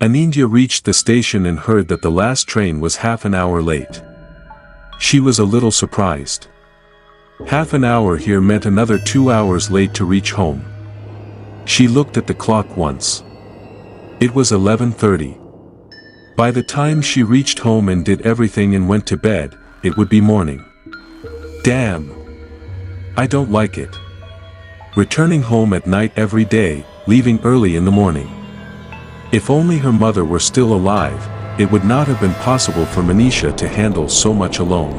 Anindya reached the station and heard that the last train was half an hour late. She was a little surprised. Half an hour here meant another 2 hours late to reach home. She looked at the clock once. It was 11:30. By the time she reached home and did everything and went to bed, it would be morning. Damn! I don't like it. Returning home at night every day, leaving early in the morning. If only her mother were still alive, it would not have been possible for Manisha to handle so much alone.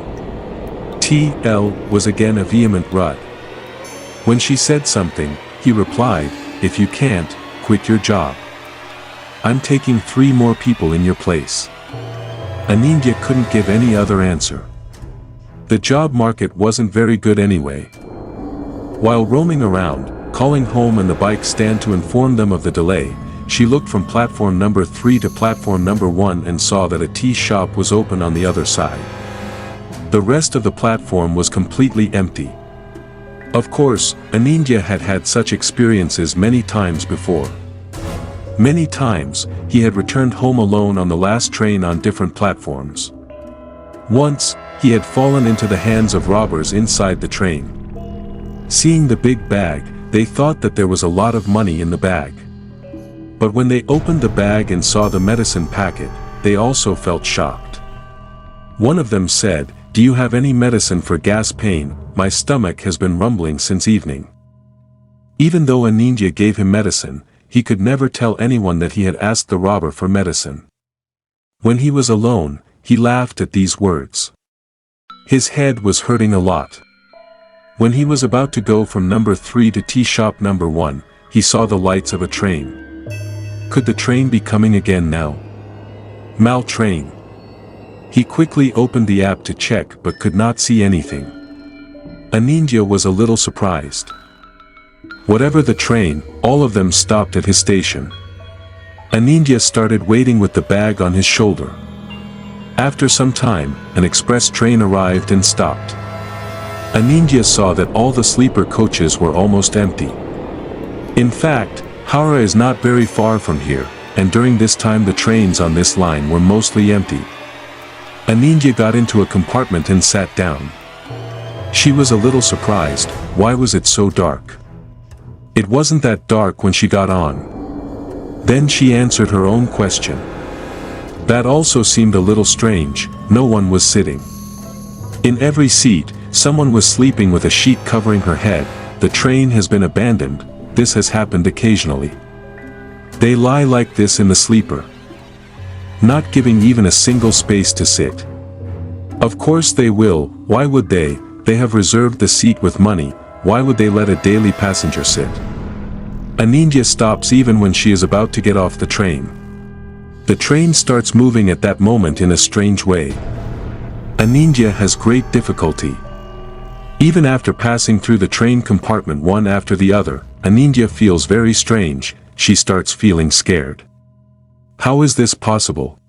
TL was again a vehement rut. When she said something, he replied, "If you can't, quit your job. I'm taking 3 more people in your place." Anindya couldn't give any other answer. The job market wasn't very good anyway. While roaming around, calling home and the bike stand to inform them of the delay, she looked from platform number 3 to platform number 1 and saw that a tea shop was open on the other side. The rest of the platform was completely empty. Of course, Anindya had had such experiences many times before. Many times, he had returned home alone on the last train on different platforms. Once, he had fallen into the hands of robbers inside the train. Seeing the big bag, they thought that there was a lot of money in the bag. But when they opened the bag and saw the medicine packet, they also felt shocked. One of them said, "Do you have any medicine for gas pain? My stomach has been rumbling since evening." Even though Anindya gave him medicine, he could never tell anyone that he had asked the robber for medicine. When he was alone, he laughed at these words. His head was hurting a lot. When he was about to go from number 3 to tea shop number 1, he saw the lights of a train. Could the train be coming again now? Mal train. He quickly opened the app to check but could not see anything. Anindya was a little surprised. Whatever the train, all of them stopped at his station. Anindya started waiting with the bag on his shoulder. After some time, an express train arrived and stopped. Anindya saw that all the sleeper coaches were almost empty. In fact, Howrah is not very far from here, and during this time the trains on this line were mostly empty. Anindya got into a compartment and sat down. She was a little surprised. Why was it so dark? It wasn't that dark when she got on. Then she answered her own question. That also seemed a little strange. No one was sitting. In every seat, someone was sleeping with a sheet covering her head. The train has been abandoned. This has happened occasionally. They lie like this in the sleeper, not giving even a single space to sit. Of course they will. Why would they? They have reserved the seat with money. Why would they let a daily passenger sit? Anindya stops even when she is about to get off the train. The train starts moving at that moment in a strange way. Anindya has great difficulty. Even after passing through the train compartment one after the other, Anindya feels very strange. She starts feeling scared. How is this possible?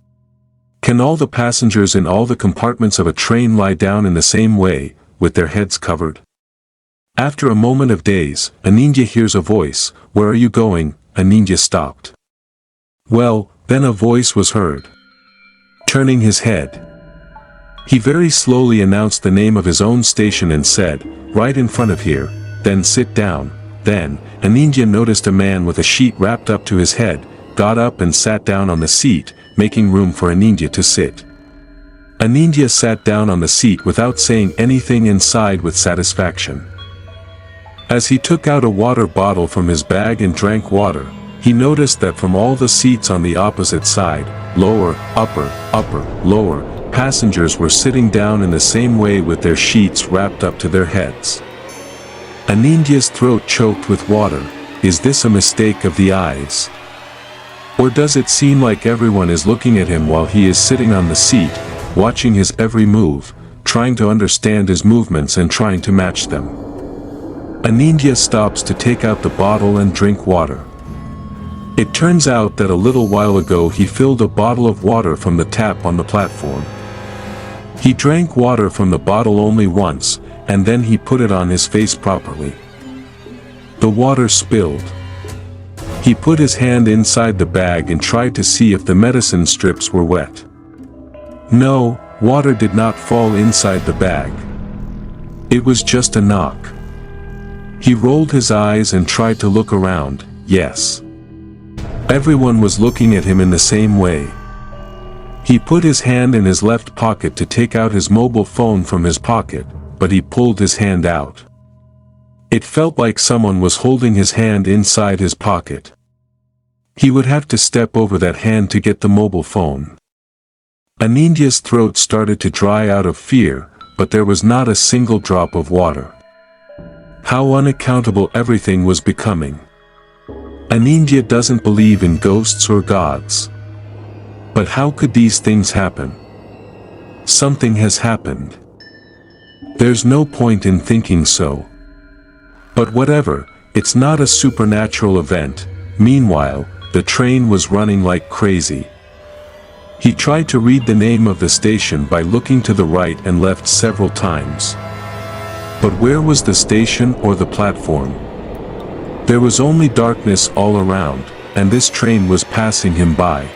Can all the passengers in all the compartments of a train lie down in the same way, with their heads covered? After a moment of daze, Anindya hears a voice. "Where are you going?" Anindya stopped. Well, then a voice was heard. Turning his head, he very slowly announced the name of his own station and said, "Right in front of here, then sit down." Then, Anindya noticed a man with a sheet wrapped up to his head, got up and sat down on the seat, making room for Anindya to sit. Anindya sat down on the seat without saying anything and sighed with satisfaction. As he took out a water bottle from his bag and drank water, he noticed that from all the seats on the opposite side, lower, upper, lower, passengers were sitting down in the same way with their sheets wrapped up to their heads. Anindya's throat choked with water. Is this a mistake of the eyes? Or does it seem like everyone is looking at him while he is sitting on the seat, watching his every move, trying to understand his movements and trying to match them? Anindya stops to take out the bottle and drink water. It turns out that a little while ago he filled a bottle of water from the tap on the platform. He drank water from the bottle only once, and then he put it on his face properly. The water spilled. He put his hand inside the bag and tried to see if the medicine strips were wet. No, water did not fall inside the bag. It was just a knock. He rolled his eyes and tried to look around. Yes. Everyone was looking at him in the same way. He put his hand in his left pocket to take out his mobile phone from his pocket, but he pulled his hand out. It felt like someone was holding his hand inside his pocket. He would have to step over that hand to get the mobile phone. Anindya's throat started to dry out of fear, but there was not a single drop of water. How unaccountable everything was becoming. Anindya doesn't believe in ghosts or gods. But how could these things happen? Something has happened. There's no point in thinking so. But whatever, it's not a supernatural event. Meanwhile, the train was running like crazy. He tried to read the name of the station by looking to the right and left several times. But where was the station or the platform? There was only darkness all around, and this train was passing him by.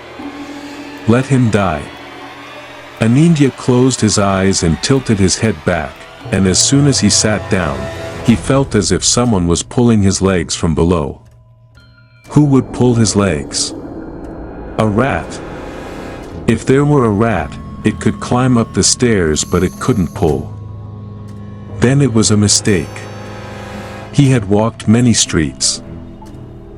Let him die. Anindya closed his eyes and tilted his head back, and as soon as he sat down, he felt as if someone was pulling his legs from below. Who would pull his legs? A rat. If there were a rat, it could climb up the stairs, but it couldn't pull. Then it was a mistake. He had walked many streets.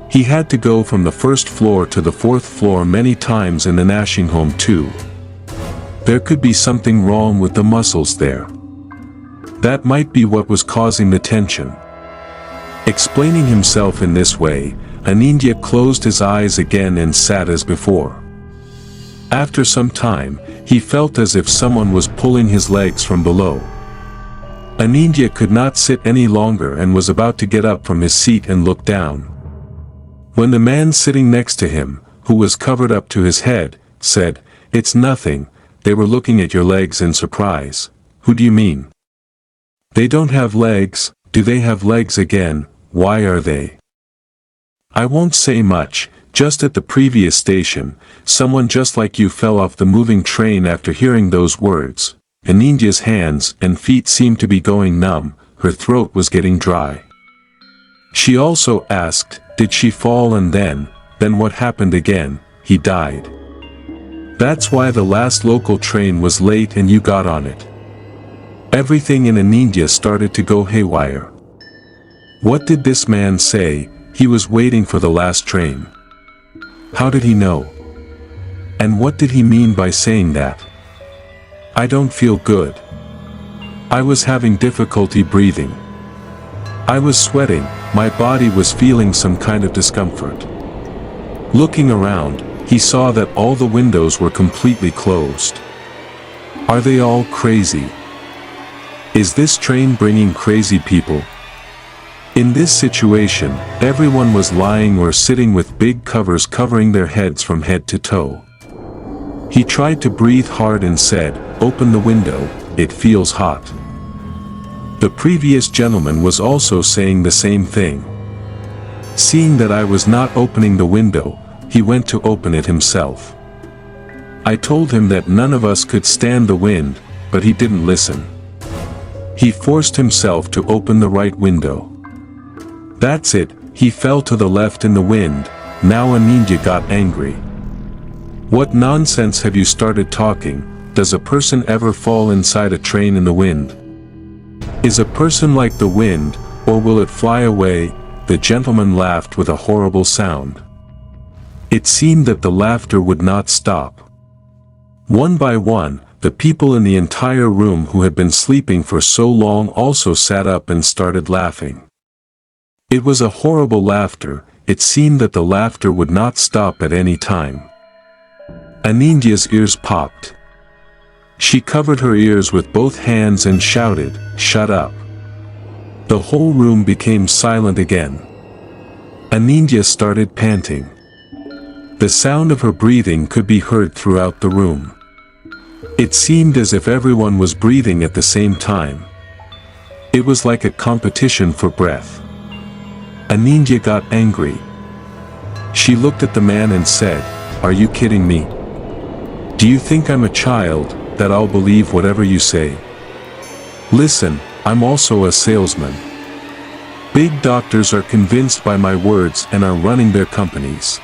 He had to go from the first floor to the fourth floor many times in the nursing home too. There could be something wrong with the muscles there. That might be what was causing the tension. Explaining himself in this way, Anindya closed his eyes again and sat as before. After some time, he felt as if someone was pulling his legs from below. Anindya could not sit any longer and was about to get up from his seat and look down. When the man sitting next to him, who was covered up to his head, said, "It's nothing, they were looking at your legs in surprise." "Who do you mean?" "They don't have legs." "Do they have legs again? Why are they?" "I won't say much, just at the previous station, someone just like you fell off the moving train." After hearing those words, Anindya's hands and feet seemed to be going numb, her throat was getting dry. She also asked, "Did she fall and then what happened again?" "He died. That's why the last local train was late and you got on it." Everything in Anindya started to go haywire. What did this man say? He was waiting for the last train. How did he know? And what did he mean by saying that? "I don't feel good. I was having difficulty breathing. I was sweating, my body was feeling some kind of discomfort." Looking around, he saw that all the windows were completely closed. Are they all crazy? Is this train bringing crazy people? In this situation, everyone was lying or sitting with big covers covering their heads from head to toe. He tried to breathe hard and said, "Open the window, it feels hot." The previous gentleman was also saying the same thing. Seeing that I was not opening the window, he went to open it himself. I told him that none of us could stand the wind, but he didn't listen. He forced himself to open the right window. That's it, he fell to the left in the wind. Now Anindya got angry. "What nonsense have you started talking? Does a person ever fall inside a train in the wind? Is a person like the wind, or will it fly away?" The gentleman laughed with a horrible sound. It seemed that the laughter would not stop. One by one, the people in the entire room who had been sleeping for so long also sat up and started laughing. It was a horrible laughter. It seemed that the laughter would not stop at any time. Anindya's ears popped. She covered her ears with both hands and shouted, "Shut up." The whole room became silent again. Anindya started panting. The sound of her breathing could be heard throughout the room. It seemed as if everyone was breathing at the same time. It was like a competition for breath. Anindya got angry. She looked at the man and said, "Are you kidding me? Do you think I'm a child, that I'll believe whatever you say? Listen, I'm also a salesman. Big doctors are convinced by my words and are running their companies.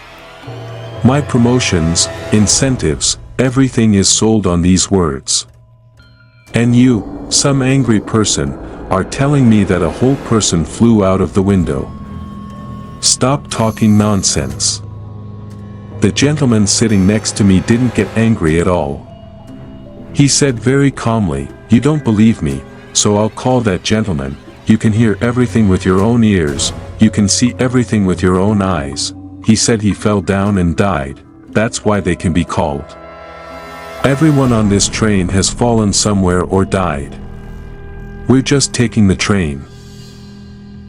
My promotions, incentives, everything is sold on these words. And you, some angry person, are telling me that a whole person flew out of the window. Stop talking nonsense." The gentleman sitting next to me didn't get angry at all. He said very calmly, "You don't believe me, so I'll call that gentleman. You can hear everything with your own ears, you can see everything with your own eyes." He said he fell down and died, that's why they can be called. Everyone on this train has fallen somewhere or died. We're just taking the train.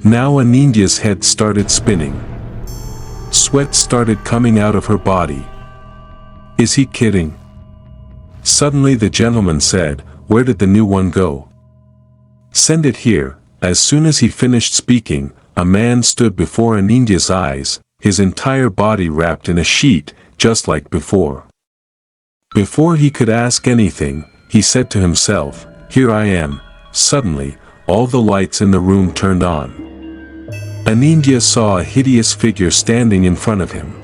Now Anindya's head started spinning. Sweat started coming out of her body. Is he kidding? Suddenly the gentleman said, "Where did the new one go? Send it here." As soon as he finished speaking, a man stood before Anindya's eyes, his entire body wrapped in a sheet, just like before. Before he could ask anything, he said to himself, "Here I am." Suddenly, all the lights in the room turned on. Anindya saw a hideous figure standing in front of him.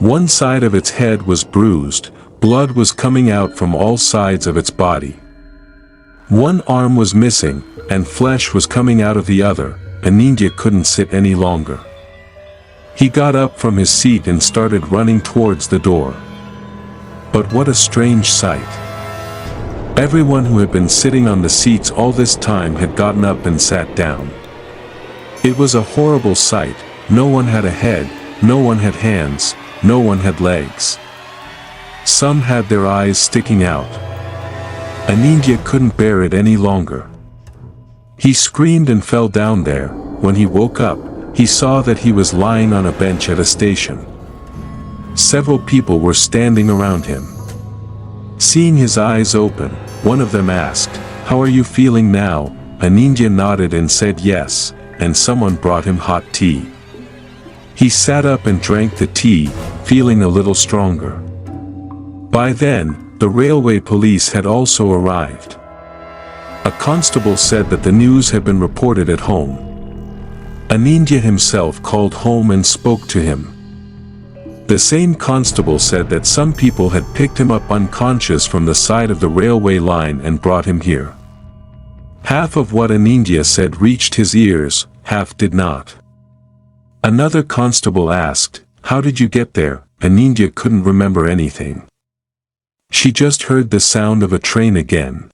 One side of its head was bruised, blood was coming out from all sides of its body. One arm was missing, and flesh was coming out of the other. Anindya couldn't sit any longer. He got up from his seat and started running towards the door. But what a strange sight. Everyone who had been sitting on the seats all this time had gotten up and sat down. It was a horrible sight. No one had a head, no one had hands, no one had legs. Some had their eyes sticking out. Anindya couldn't bear it any longer. He screamed and fell down there. When he woke up, he saw that he was lying on a bench at a station. Several people were standing around him. Seeing his eyes open, one of them asked, "How are you feeling now?" Anindya nodded and said yes, and someone brought him hot tea. He sat up and drank the tea, feeling a little stronger. By then, the railway police had also arrived. A constable said that the news had been reported at home. Anindya himself called home and spoke to him. The same constable said that some people had picked him up unconscious from the side of the railway line and brought him here. Half of what Anindya said reached his ears, half did not. Another constable asked, "How did you get there?" Anindya couldn't remember anything. She just heard the sound of a train again.